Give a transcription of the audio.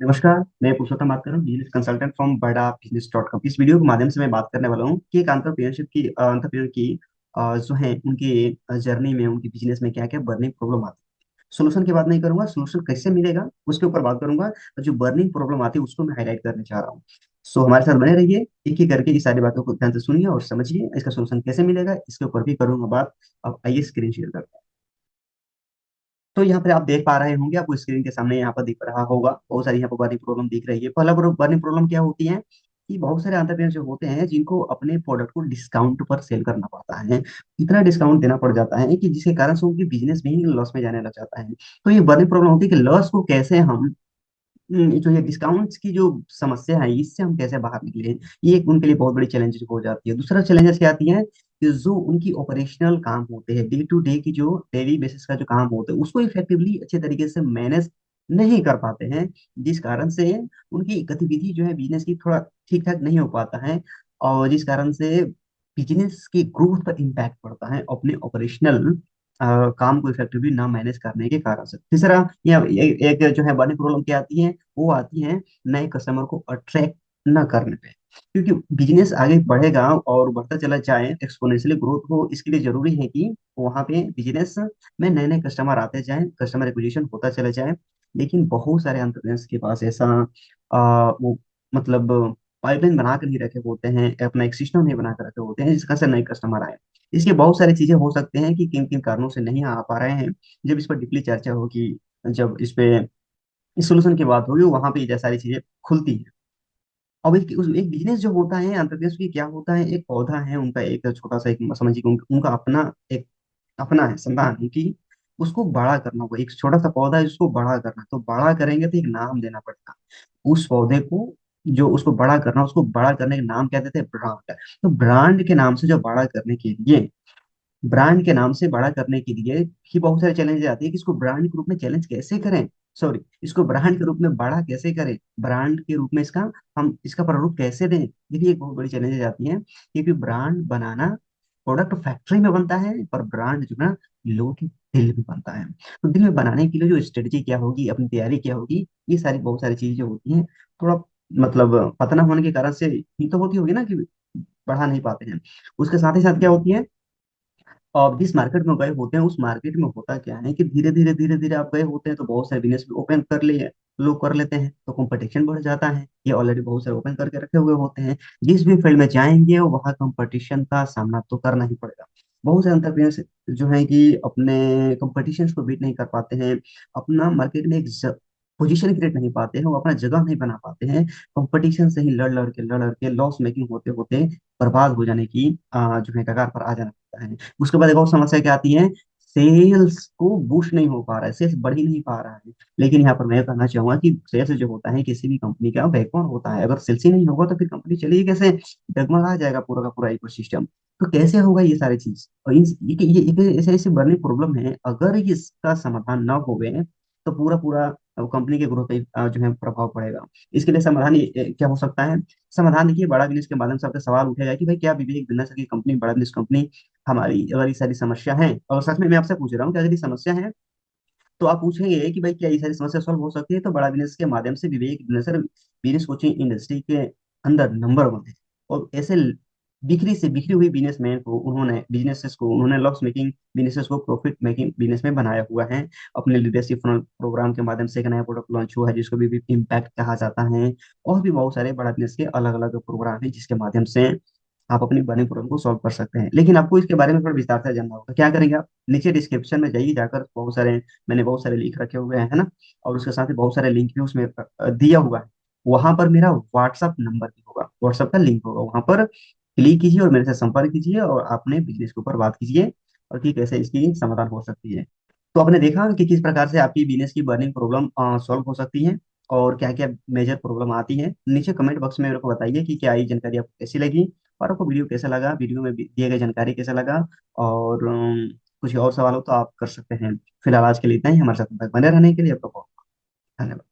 नमस्कार। मैं पुरुषोत्तम बात कर रहा हूँ, बिजनेस कंसल्टेंट फ्रॉम बड़ा बिजनेस डॉट कॉम। इस वीडियो के माध्यम से मैं बात करने वाला हूँ कि एक एंटरप्रेन्योर की जो है उनकी जर्नी में, उनकी बिजनेस में क्या क्या बर्निंग प्रॉब्लम आती है। सोल्यूशन की बात नहीं करूंगा, सोल्यूशन कैसे मिलेगा उसके ऊपर बात करूंगा। और जो बर्निंग प्रॉब्लम आती है उसको मैं हाईलाइट करने चाह रहा हूँ। सो हमारे साथ बने रहिए, एक ही करके ये सारी बातों को ध्यान से सुनिए और समझिए इसका सोल्यूशन कैसे मिलेगा, इसके ऊपर भी करूंगा बात। अब आइए स्क्रीन शेयर करते हैं। तो यहाँ पे आप देख पा रहे होंगे, आपको स्क्रीन के सामने यहाँ पर दिख रहा होगा, बहुत सारी यहाँ पर बर्निंग प्रॉब्लम दिख रही है। पहला बर्निंग प्रॉब्लम क्या होती है कि बहुत सारे एंटरप्रेन्योर जो होते हैं जिनको अपने प्रोडक्ट को डिस्काउंट पर सेल करना पड़ता है। इतना डिस्काउंट देना पड़ जाता है कि जिसके कारण से उनकी बिजनेस में ही लॉस में जाने लग जाता है। तो ये बर्निंग प्रॉब्लम होती है कि लॉस को कैसे हम जो ये डिस्काउंट्स की जो समस्या है इससे हम कैसे बाहर निकले। ये एक उनके लिए बहुत बड़ी चैलेंजेस हो जाती है। दूसरा चैलेंजेस क्या आती है कि जो उनकी ऑपरेशनल काम होते हैं, डे टू डे की जो डेली बेसिस का जो काम होता है उसको इफेक्टिवली अच्छे तरीके से मैनेज नहीं कर पाते हैं। जिस कारण से उनकी गतिविधि जो है बिजनेस की थोड़ा ठीक ठाक नहीं हो पाता है। और जिस कारण से बिजनेस की ग्रोथ पर इम्पैक्ट पड़ता है अपने ऑपरेशनल काम को इफेक्टिवली ना मैनेज करने के कारण से। तीसरा एक जो है बड़ी प्रॉब्लम क्या आती है, वो आती है नए कस्टमर को अट्रैक्ट न करने पे। क्योंकि बिजनेस आगे बढ़ेगा और बढ़ता चला जाए, एक्सपोनेंशियली ग्रोथ हो, इसके लिए जरूरी है कि वहां पे बिजनेस में नए नए कस्टमर आते जाएं, कस्टमर एक्विजिशन होता चला जाए। लेकिन बहुत सारे एंटरप्रेन्योर्स के पास ऐसा वो मतलब पाइपलाइन बना कर नहीं रखे होते हैं, अपना एक सिस्टम नहीं बना कर रखे होते हैं जिसका से नए कस्टमर आए। इसके बहुत सारी चीजें हो सकते हैं कि किन किन कारणों से नहीं आ पा रहे हैं। जब इस पर डीपली चर्चा होगी, जब इस पे इस सोल्यूशन की बात होगी, वहां पे ये सारी चीजें खुलती है। अब एक बिजनेस जो होता है एंटरप्रेन्योर्स की, क्या होता है, एक पौधा है उनका, एक छोटा सा, एक समझिए कि उनका अपना एक अपना है, संतान है कि उसको बड़ा करना होगा। एक छोटा सा पौधा है उसको बड़ा करना, तो बड़ा करेंगे तो एक नाम देना पड़ेगा उस पौधे को। जो उसको बड़ा करना, उसको बड़ा करने का नाम क्या देते हैं, ब्रांड। तो ब्रांड के नाम से जो बड़ा करने के लिए, ब्रांड के नाम से बड़ा करने के लिए ही बहुत सारे चैलेंज आती है कि इसको ब्रांड के रूप में चैलेंज कैसे करें, सॉरी, इसको ब्रांड के रूप में बड़ा कैसे करें, ब्रांड के रूप में इसका हम इसका प्रारूप कैसे दें। ये भी एक बहुत बड़ी चैलेंज आती है। क्योंकि ब्रांड बनाना प्रोडक्ट फैक्ट्री में बनता है, पर ब्रांड जो है ना लोगों के दिल में बनता है। तो दिल में बनाने के लिए जो स्ट्रेटजी क्या होगी, अपनी तैयारी क्या होगी, ये सारी बहुत सारी चीजें होती हैं। थोड़ा मतलब पता ना होने के कारण से ही तो होती होगी ना कि बढ़ा नहीं पाते हैं। उसके साथ ही साथ क्या होती है, अब जिस मार्केट में गए होते हैं उस मार्केट में होता क्या है कि धीरे धीरे आप गए होते हैं तो बहुत सारे बिजनेस ओपन कर लिए, लोग कर लेते हैं तो कंपटीशन बढ़ जाता है। ये ऑलरेडी बहुत सारे ओपन करके रखे हुए होते हैं। जिस भी फील्ड में जाएंगे वहाँ कंपटीशन का सामना तो करना ही पड़ेगा। बहुत से एंटरप्रेन्योर्स जो है कि अपने कंपटीशन को बीट नहीं कर पाते हैं, अपना मार्केट में एक पोजीशन क्रिएट नहीं पाते हैं, वो अपना जगह नहीं बना पाते हैं। कंपटीशन से ही लड़ लड़ के लॉस मेकिंग होते होते बर्बाद हो जाने की जो है कगार पर आ जाना पड़ता है। उसके बाद एक और समस्या क्या आती है, सेल्स को बूस्ट नहीं हो पा रहा है, सेल्स बढ़ ही नहीं पा रहा है। लेकिन यहाँ पर मैं कहना चाहूंगा कि सेल्स जो होता है किसी भी कंपनी का बैकबोन होता है। अगर सेल्स ही नहीं होगा तो फिर कंपनी चलेगी कैसे, डगमगा जाएगा पूरा का पूरा इकोसिस्टम। तो कैसे होगा ये सारी चीज, और ये ऐसे ऐसे बड़ी प्रॉब्लम है। अगर इसका समाधान ना होवे तो पूरा पूरा कंपनी के ग्रोथ पे जो है प्रभाव पड़ेगा। इसके लिए समाधान क्या हो सकता है। समाधान देखिए, बड़ा बिजनेस के माध्यम से आपका सवाल उठेगा कि भाई क्या विवेक बिजनेस की कंपनी, बड़ा बिजनेस कंपनी हमारी अगर ये सारी समस्या है, और सच में मैं आपसे पूछ रहा हूँ कि अगर ये समस्या है तो आप पूछेंगे कि भाई क्या ये सारी समस्या सॉल्व हो सकती है। तो बड़ा बिजनेस के माध्यम से विवेक बिजनेस बिजनेस कोचिंग इंडस्ट्री के अंदर नंबर वन है। और ऐसे बिखरी से बिखरी हुई बिजनेसमैन को उन्होंने, बिजनेसेस को उन्होंने लॉस मेकिंग बिजनेसेस को प्रॉफिट मेकिंग बिजनेस में बनाया हुआ है। अपने लीडरशिप प्रोग्राम के माध्यम से एक नया प्रोडक्ट लॉन्च हुआ है जिसको भी इम्पैक्ट कहा जाता है। और भी बहुत सारे बड़ा बिजनेस के अलग अलग प्रोग्राम है जिसके माध्यम से आप अपनी बर्निंग प्रॉब्लम को सॉल्व कर सकते हैं। लेकिन आपको इसके बारे में थोड़ा विस्तार से जानना होगा। क्या करेंगे आप, नीचे डिस्क्रिप्शन में जाइए, जाकर बहुत सारे मैंने बहुत सारे लिंक रखे हुए हैं, है ना। और उसके साथ ही बहुत सारे लिंक भी उसमें दिया हुआ है। वहां पर मेरा व्हाट्सअप नंबर भी होगा, व्हाट्सअप का लिंक होगा, वहां पर क्लिक कीजिए और मेरे से संपर्क कीजिए और अपने बिजनेस के ऊपर बात कीजिए और कि कैसे इसकी समाधान हो सकती है। तो आपने देखा कि किस प्रकार से आपकी बिजनेस की बर्निंग प्रॉब्लम सॉल्व हो सकती है और क्या क्या मेजर प्रॉब्लम आती है। नीचे कमेंट बॉक्स में मेरे को बताइए कि क्या ये जानकारी आपको कैसी लगी और आपको वीडियो कैसा लगा, वीडियो में दिए गए जानकारी कैसा लगा। और कुछ और सवाल हो तो आप कर सकते हैं। फिलहाल आज के लिए इतना ही। हमारे साथ बने रहने के लिए आपका बहुत धन्यवाद।